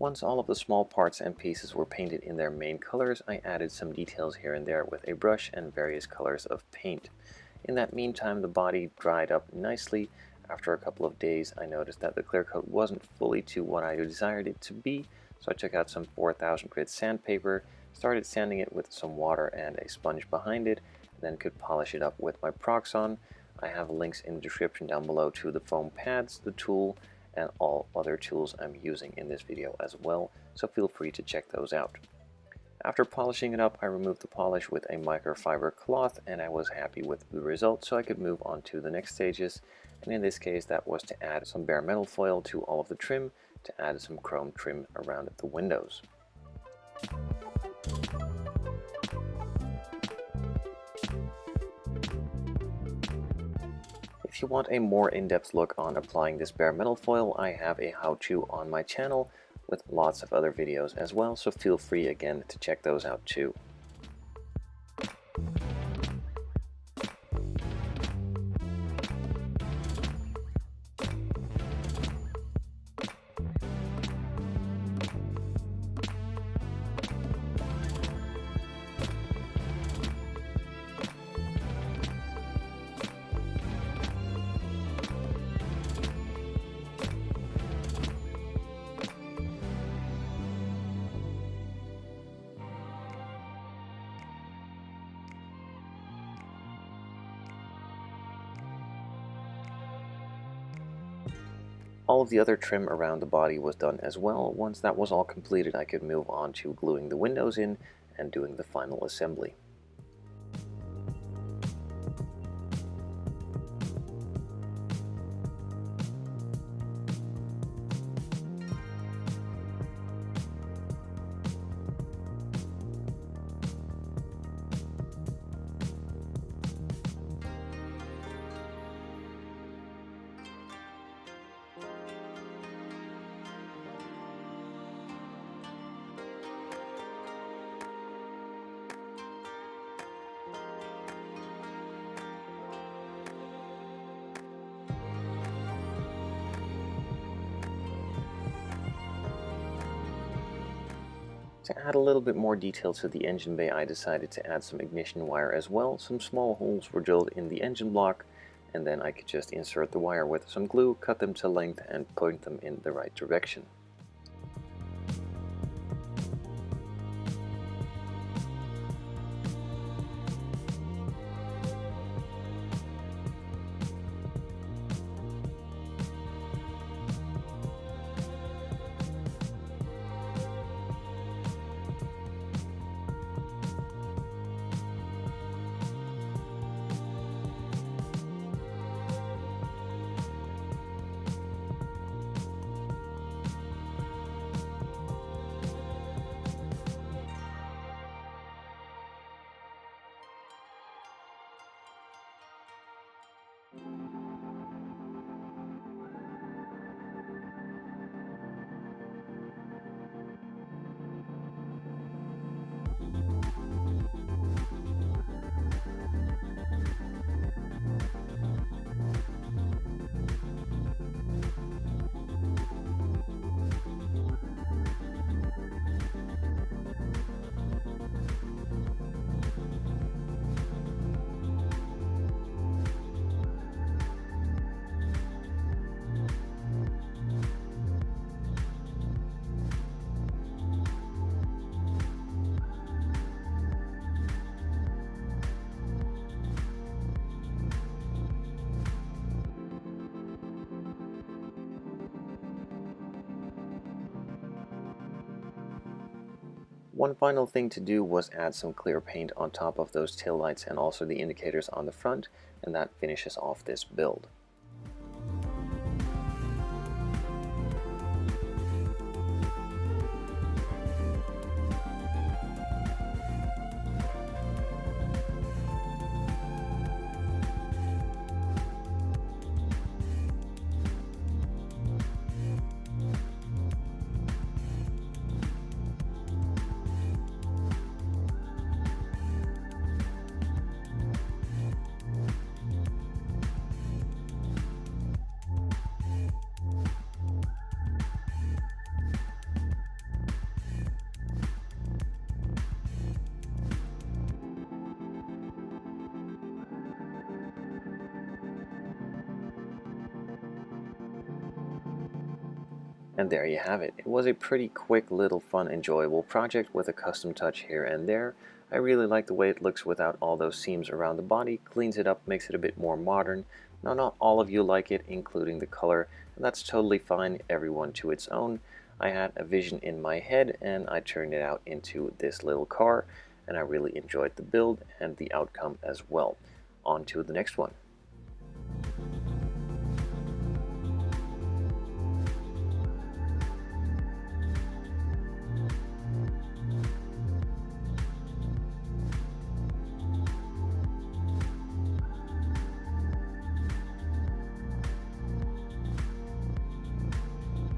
Once all of the small parts and pieces were painted in their main colors, I added some details here and there with a brush and various colors of paint. In that meantime, the body dried up nicely. After a couple of days, I noticed that the clear coat wasn't fully to what I desired it to be, so I took out some 4000 grit sandpaper, started sanding it with some water and a sponge behind it, then could polish it up with my Proxon. I have links in the description down below to the foam pads, the tool, and all other tools I'm using in this video as well, so feel free to check those out. After polishing it up, I removed the polish with a microfiber cloth, and I was happy with the result, so I could move on to the next stages, and in this case that was to add some bare metal foil to all of the trim, to add some chrome trim around the windows. If you want a more in-depth look on applying this bare metal foil, I have a how-to on my channel with lots of other videos as well, so feel free again to check those out too. All of the other trim around the body was done as well. Once that was all completed, I could move on to gluing the windows in and doing the final assembly. To add a little bit more detail to the engine bay, I decided to add some ignition wire as well. Some small holes were drilled in the engine block, and then I could just insert the wire with some glue, cut them to length, and point them in the right direction. One final thing to do was add some clear paint on top of those taillights and also the indicators on the front, and that finishes off this build. And there you have it. It was a pretty quick, little, fun, enjoyable project with a custom touch here and there. I really like the way it looks without all those seams around the body, cleans it up, makes it a bit more modern. Now, not all of you like it, including the color, and that's totally fine, everyone to its own. I had a vision in my head, and I turned it out into this little car, and I really enjoyed the build and the outcome as well. On to the next one.